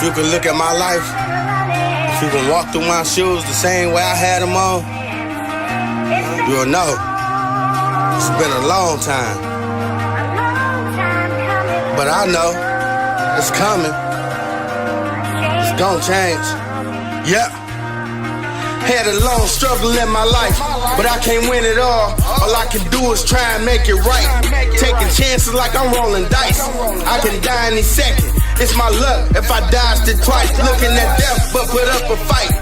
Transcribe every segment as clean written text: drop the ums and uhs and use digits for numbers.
If you can look at my life, if you can walk through my shoes the same way I had them on, you'll know. It's been a long time. But I know it's coming. It's gonna change. Yep. Had a long struggle in my life, but I can't win it all. All I can do is try and make it right. Taking chances like I'm rolling dice. I can die any second. It's my luck if I dodged it twice. Looking at death, but put up a fight.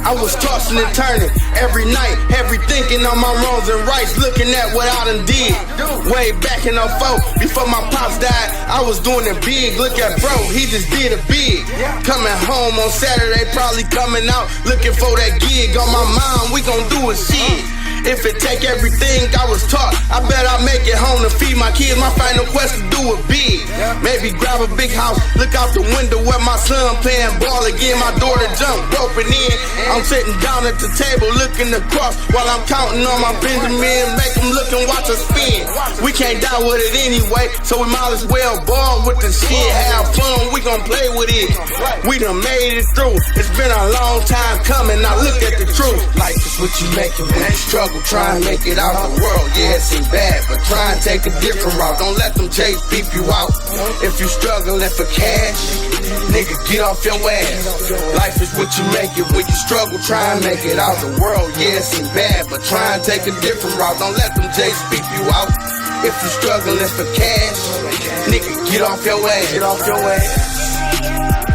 I was tossing and turning every night, heavy thinking on my wrongs and rights, looking at what I done did. Way back in 04, before my pops died, I was doing it big. Look at bro, he just did it big. Coming home on Saturday, probably coming out, looking for that gig. On my mind, we gon' do it shit. If it take everything I was taught, I bet I'll make it home to feed my kids. My final quest to do it big. Maybe grab a big house, look out the window where my son playing ball again. My daughter jump, roping in. I'm sitting down at the table looking across while I'm counting on my Benjamin. Make them look and watch us spin. We can't die with it anyway, so we might as well ball with the shit. Have fun, we gon' play with it. We done made it through. It's been a long time coming, now look at the truth. Life is what you make it when you struggle. Try and make it out of the world, yeah, it seems bad, but try and take a different route. Don't let them J's beep you out. If you struggling for cash, nigga, get off your ass. Life is what you make it when you struggle. Try and make it out of the world, yeah, it seems bad, but try and take a different route. Don't let them J's beep you out. If you struggling for cash, nigga, get off your ass. Get off your ass.